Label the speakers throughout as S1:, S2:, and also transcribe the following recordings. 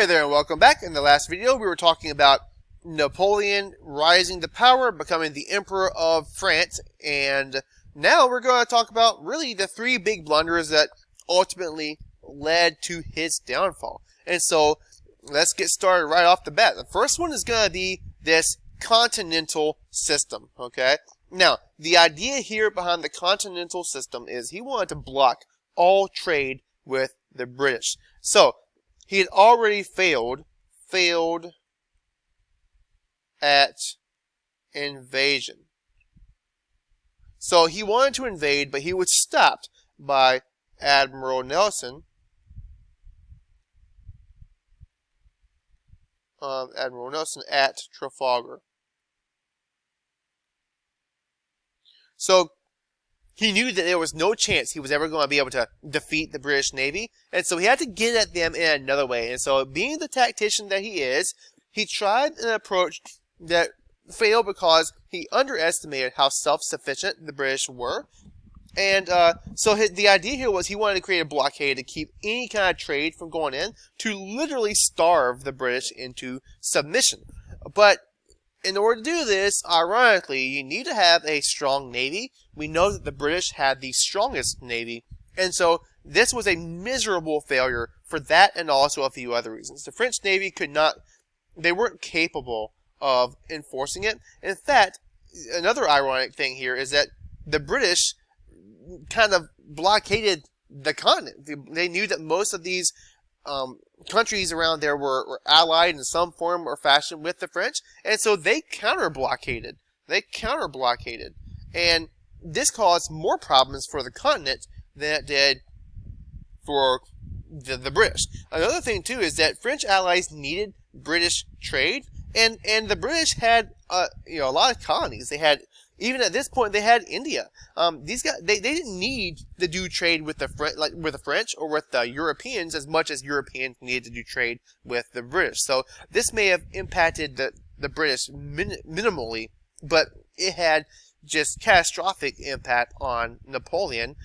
S1: there and welcome back. In the last video we were talking about Napoleon rising to power, becoming the Emperor of France, and now we're going to talk about really the three big blunders that ultimately led to his downfall. And so let's get started right off the bat. The first one is going to be this Continental System, okay? Now, the idea here behind the Continental System is he wanted to block all trade with the British. So, he had already failed at invasion. So he wanted to invade, but he was stopped by Admiral Nelson. Admiral Nelson at Trafalgar. So he knew that there was no chance he was ever going to be able to defeat the British Navy, and so he had to get at them in another way. And so, being the tactician that he is, he tried an approach that failed because he underestimated how self-sufficient the British were. And so the idea here was he wanted to create a blockade to keep any kind of trade from going in, to literally starve the British into submission. But in order to do this, ironically, you need to have a strong navy. We know that the British had the strongest navy, and so this was a miserable failure for that and also a few other reasons. The French Navy they weren't capable of enforcing it. In fact, another ironic thing here is that the British kind of blockaded the continent. They knew that most of these countries around there were allied in some form or fashion with the French, and so they counter-blockaded. And this caused more problems for the continent than it did for the British. Another thing, too, is that French allies needed British trade, and the British had a lot of colonies. They had, even at this point, they had India. These guys, they didn't need to do trade with the French or with the Europeans as much as Europeans needed to do trade with the British. So this may have impacted the British minimally, but it had just catastrophic impact on Napoleon.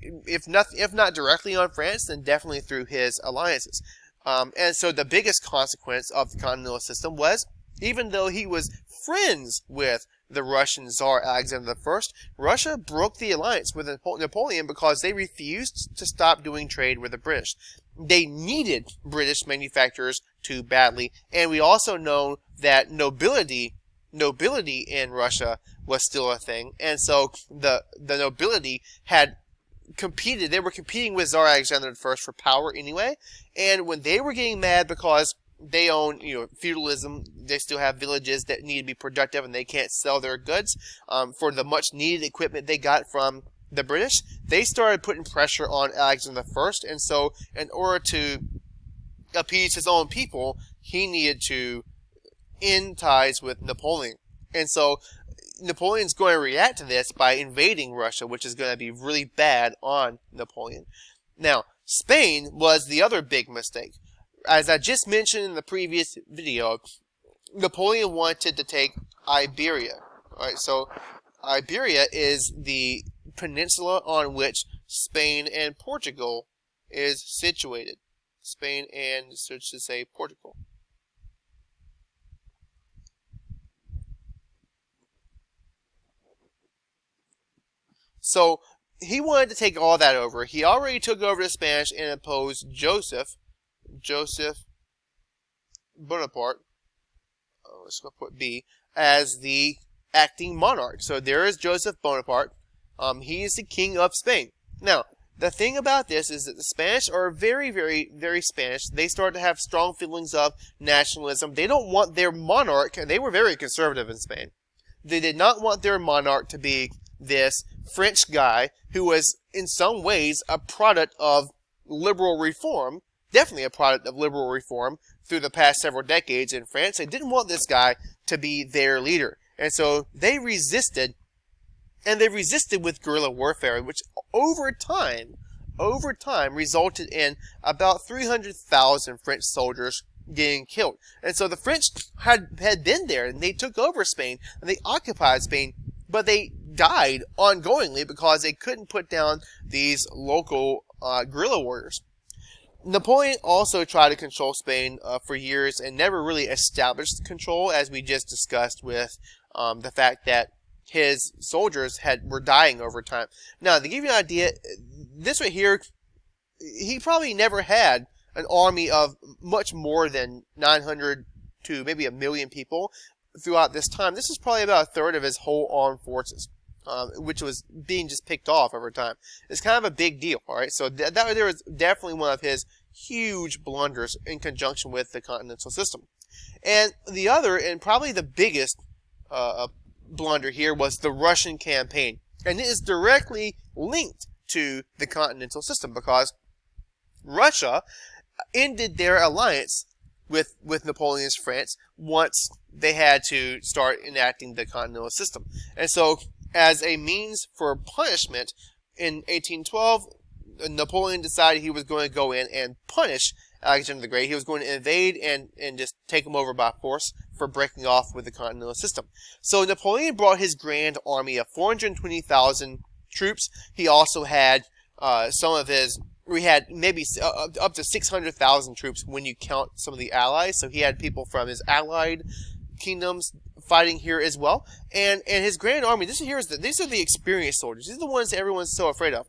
S1: If not directly on France, then definitely through his alliances. And so the biggest consequence of the Continental System was, even though he was friends with the Russian Tsar Alexander I, Russia broke the alliance with Napoleon because they refused to stop doing trade with the British. They needed British manufacturers too badly, and we also know that nobility in Russia was still a thing, and so the nobility had competed. They were competing with Tsar Alexander I for power anyway, and when they were getting mad because they own, feudalism, they still have villages that need to be productive and they can't sell their goods for the much needed equipment they got from the British, they started putting pressure on Alexander I, and so in order to appease his own people, he needed to end ties with Napoleon. And so Napoleon's going to react to this by invading Russia, which is going to be really bad on Napoleon. Now, Spain was the other big mistake. As I just mentioned in the previous video, Napoleon wanted to take Iberia. Alright, so Iberia is the peninsula on which Spain and Portugal is situated. Spain and, so to say, Portugal. So he wanted to take all that over. He already took over the Spanish and imposed Joseph Bonaparte, let's go put B, as the acting monarch. So there is Joseph Bonaparte. He is the king of Spain. Now, the thing about this is that the Spanish are very, very, very Spanish. They start to have strong feelings of nationalism. They don't want their monarch, and they were very conservative in Spain. They did not want their monarch to be this French guy who was in some ways a product of liberal reform, definitely a product of liberal reform through the past several decades in France. They didn't want this guy to be their leader. And so they resisted, and they resisted with guerrilla warfare, which over time resulted in about 300,000 French soldiers getting killed. And so the French had been there, and they took over Spain, and they occupied Spain, but they died ongoingly because they couldn't put down these local guerrilla warriors. Napoleon also tried to control Spain for years and never really established control, as we just discussed with the fact that his soldiers were dying over time. Now, to give you an idea, this right here, he probably never had an army of much more than 900 to maybe 1,000,000 people throughout this time. This is probably about a third of his whole armed forces, which was being just picked off over time. It's kind of a big deal, all right? So that there was definitely one of his huge blunders in conjunction with the Continental System. And the other, and probably the biggest blunder here, was the Russian campaign. And it is directly linked to the Continental System because Russia ended their alliance with Napoleon's France once they had to start enacting the Continental System. And so, as a means for punishment, in 1812, Napoleon decided he was going to go in and punish Alexander the Great. He was going to invade and just take him over by force for breaking off with the Continental System. So Napoleon brought his grand army of 420,000 troops. He also had we had maybe up to 600,000 troops when you count some of the allies. So he had people from his allied kingdoms fighting here as well. And his grand army, these are the experienced soldiers. These are the ones that everyone's so afraid of.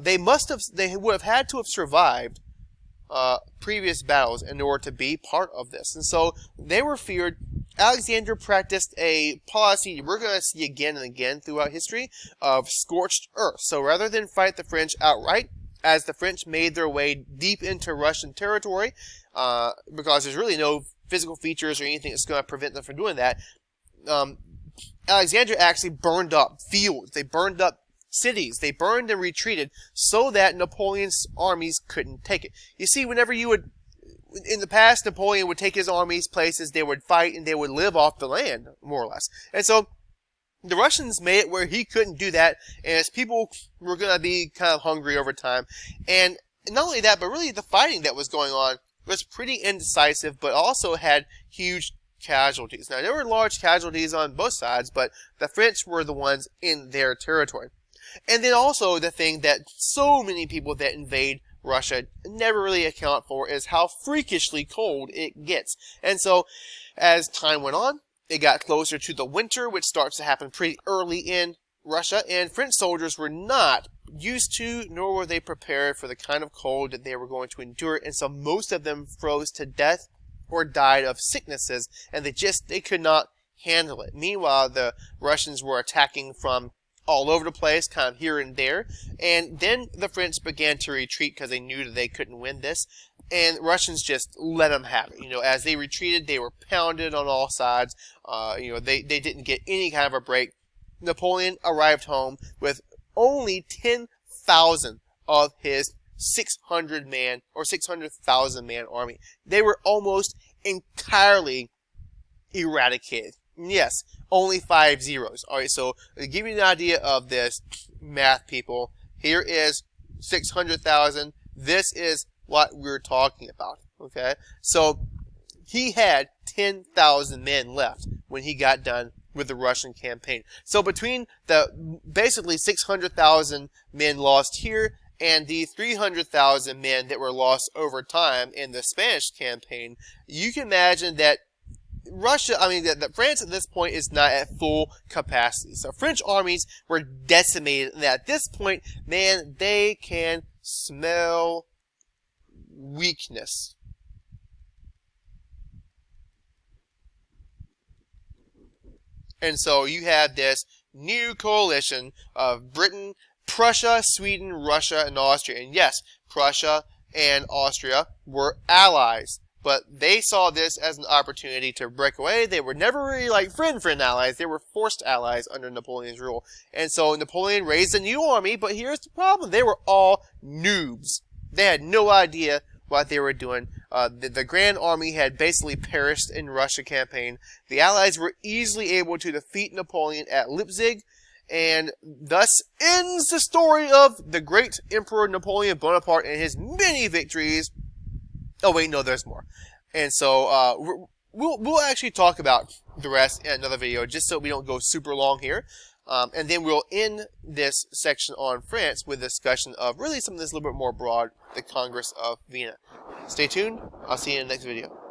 S1: They would have had to have survived previous battles in order to be part of this. And so they were feared. Alexander practiced a policy we're going to see again and again throughout history of scorched earth. So rather than fight the French outright, as the French made their way deep into Russian territory, because there's really no physical features or anything that's going to prevent them from doing that, Alexander actually burned up fields. They burned up cities. They burned and retreated so that Napoleon's armies couldn't take it. You see, whenever in the past, Napoleon would take his armies places, they would fight, and they would live off the land, more or less. And so the Russians made it where he couldn't do that, and his people were going to be kind of hungry over time. And not only that, but really the fighting that was going on was pretty indecisive, but also had huge casualties. Now, there were large casualties on both sides, but the French were the ones in their territory. And then also the thing that so many people that invade Russia never really account for is how freakishly cold it gets. And so, as time went on, it got closer to the winter, which starts to happen pretty early in Russia, and French soldiers were not used to, nor were they prepared for the kind of cold that they were going to endure, and so most of them froze to death or died of sicknesses, and they could not handle it. Meanwhile, the Russians were attacking from all over the place, kind of here and there, and then the French began to retreat because they knew that they couldn't win this, and Russians just let them have it. As they retreated, they were pounded on all sides. They didn't get any kind of a break. Napoleon arrived home with only 10,000 of his 600-man or 600,000-man army. They were almost entirely eradicated. Yes, only 5 zeros. All right, so to give you an idea of this, math people, here is 600,000. This is what we're talking about. Okay, so he had 10,000 men left when he got done with the Russian campaign. So between the basically 600,000 men lost here and the 300,000 men that were lost over time in the Spanish campaign, you can imagine that that France at this point is not at full capacity. So French armies were decimated, and at this point, man, they can smell weakness. And so you have this new coalition of Britain, Prussia, Sweden, Russia, and Austria. And yes, Prussia and Austria were allies, but they saw this as an opportunity to break away. They were never really like friend allies. They were forced allies under Napoleon's rule. And so Napoleon raised a new army, but here's the problem. They were all noobs. They had no idea what they were doing. The Grand Army had basically perished in Russia campaign. The Allies were easily able to defeat Napoleon at Leipzig, and thus ends the story of the great Emperor Napoleon Bonaparte and his many victories. Oh wait, no, there's more. And so we'll actually talk about the rest in another video, just so we don't go super long here. And then we'll end this section on France with a discussion of really something that's a little bit more broad, the Congress of Vienna. Stay tuned. I'll see you in the next video.